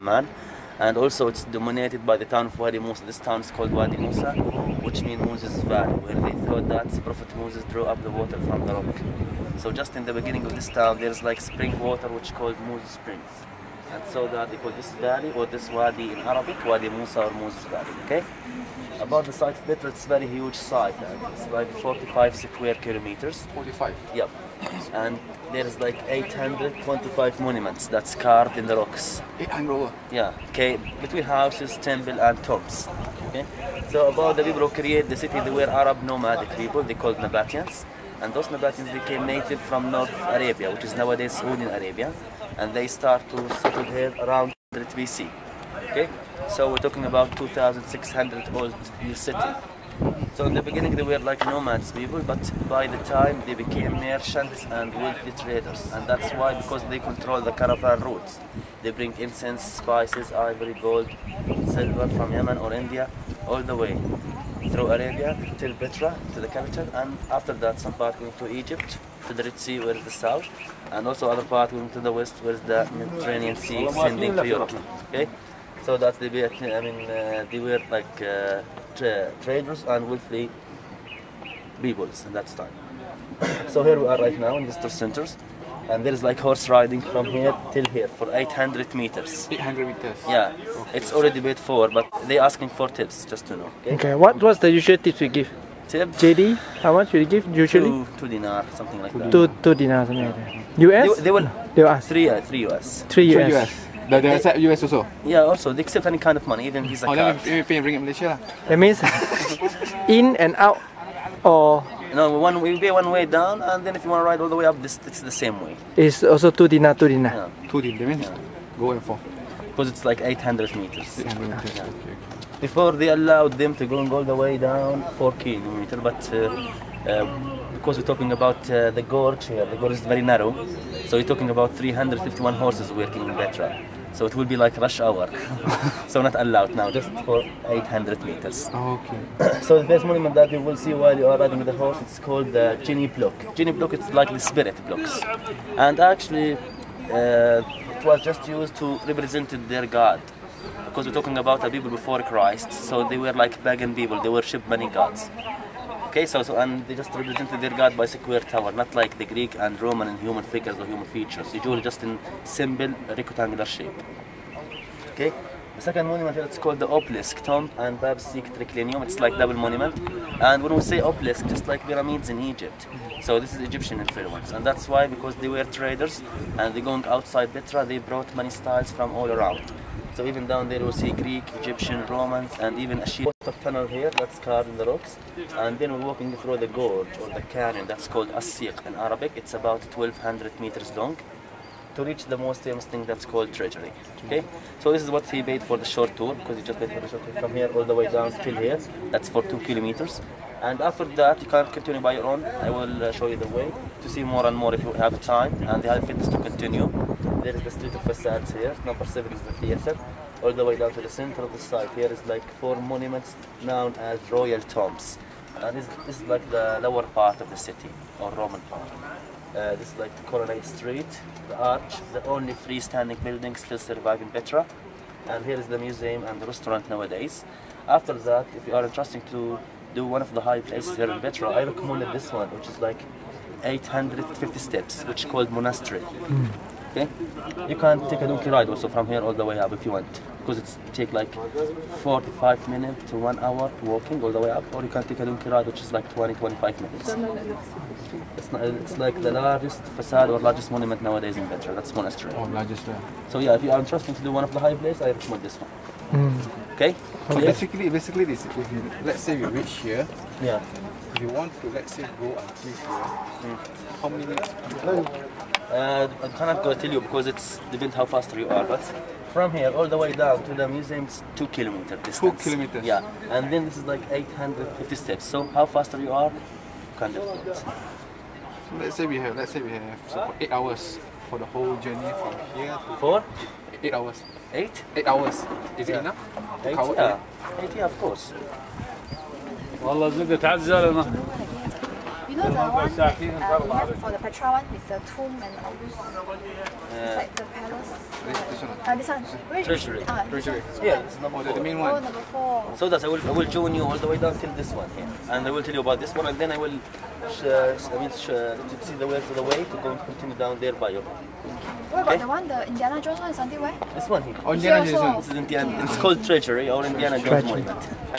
Man. And also it's dominated by the town of Wadi Musa. This town is called Wadi Musa, which means Moses Valley, where they thought that Prophet Moses drew up the water from the rock. So just in the beginning of this town, there's like spring water, which is called Moses Springs. And so that they call this valley or this wadi in Arabic, Wadi Musa or Moses Valley, okay? About the site, it's a very huge site. It's like 45 square kilometers. 45? Yep. And there's like 825 monuments that's carved in the rocks. 800? Yeah, okay, between houses, temple and tombs. Okay? So about the people who create the city, they were Arab nomadic people, they called Nabateans. And those Nabateans, they came native from North Arabia, which is nowadays Saudi Arabia. And they start to settle here around 100 BC. Okay? So we're talking about 2,600 old year city. So in the beginning they were like nomads people, but by the time they became merchants and wealthy traders. And that's why, because they control the caravan routes. They bring incense, spices, ivory, gold, silver from Yemen or India, all the way through Arabia till Petra, to the capital, and after that some part going to Egypt, to the Red Sea, where is the south, and also other part going to the west, where is the Mediterranean Sea, sending to Europe. Okay? So that they were like traders and wealthy peoples in that time. So here we are right now in visitor centers, and there is like horse riding from here till here for 800 meters. 800 meters? Yeah, it's already paid for, but they asking for tips, just to know. Okay, what's the usual tips we give? Tip? JD, how much will you give usually? Two dinar, something like that. Two dinars, something like that. US? They will ask. Three US. 3 US. They accept US also? Yeah, also they accept any kind of money, even Visa card. Then we pay in Ringgit Malaysia lah. That means in and out, or? No, we pay one way down, and then if you want to ride all the way up, it's the same way. It's also 2 dinar, 2 dinar. Yeah. 2 dinar, that means go and for. Because it's like 800 meters. 800 meters, Yeah. okay. Before they allowed them to go all the way down 4 kilometers, but because we're talking about the gorge here, the gorge is very narrow, so we're talking about 351 horses working in Petra. So it will be like rush hour. So not allowed now, just for 800 meters. Oh, okay. So the first monument that you will see while you are riding with the horse, it's called the Jinni block. Jinni block, it's like the spirit blocks. And actually, it was just used to represent their god. Because we're talking about the people before Christ, so they were like pagan people, they worship many gods. Okay, and they just represented their god by square tower, not like the Greek and Roman and human figures or human features, usually just in simple rectangular shape. Okay, the second monument here, it's called the obelisk, tomb and Babsik triclinium. It's like double monument, and when we say obelisk, just like pyramids in Egypt. So this is Egyptian influence, and that's why, because they were traders and they're going outside Petra, they brought many styles from all around. So even down there we'll see Greek, Egyptian, Romans, and even a sheet of tunnel here that's carved in the rocks. And then we're walking through the gorge or the canyon that's called As-Siq in Arabic. It's about 1200 meters long to reach the most famous thing that's called Treasury. Okay, so this is what he paid for the short tour, because he just paid for the short tour from here all the way down till here. That's for 2 kilometers. And after that, you can continue by your own. I will show you the way to see more and more if you have time and the high fitness to continue. There is the street of facades here. Number 7 is the theater. All the way down to the center of the site. Here is like 4 monuments known as royal tombs. And this is like the lower part of the city, or Roman part. This is like the Colonnade Street, the arch, the only freestanding building still surviving in Petra. And here is the museum and the restaurant nowadays. After that, if you are interested to do one of the high places here in Petra, I recommend this one, which is like 850 steps, which is called Monastery. Okay, you can take a donkey ride also from here all the way up if you want, because it's take like 45 minutes to 1 hour walking all the way up, or you can take a donkey ride which is like 20-25 minutes. It's like the largest facade or largest monument nowadays in Petra. That's Monastery. Oh, largest there. So yeah, if you are interested to do one of the high places, I recommend this one. Okay. So basically this. Let's say we reach here. Yeah. If you want to, let's say, go until here, how many minutes? I cannot go tell you because it's depends how fast you are, but from here all the way down to the museum it's 2 kilometers distance. 2 kilometers? Yeah, and then this is like 850 steps. So how faster you are, you can just do it. So let's say we have so 8 hours for the whole journey from here to 4? 8 hours. 8? 8 hours. Is it enough? 8, yeah. 8, yeah, of course. والله زدت على الزلمه You know the one that we have for the Petra one with the tomb and all this? It's like the palace. This one. This one. Where is Treasury. it? Ah, this Treasury. one. Yeah, this is number Oh, the 4. main Oh, one. number 4. So that I will join you all the way down till this one here, and I will tell you about this one, and then I will to see the way to go and continue down there by your. What about the one, the Indiana Jones one is until where? This one here. Oh, Indiana Here Jones. also. This is Indiana. It's called Treasury or Indiana Jones Treasury. Monument.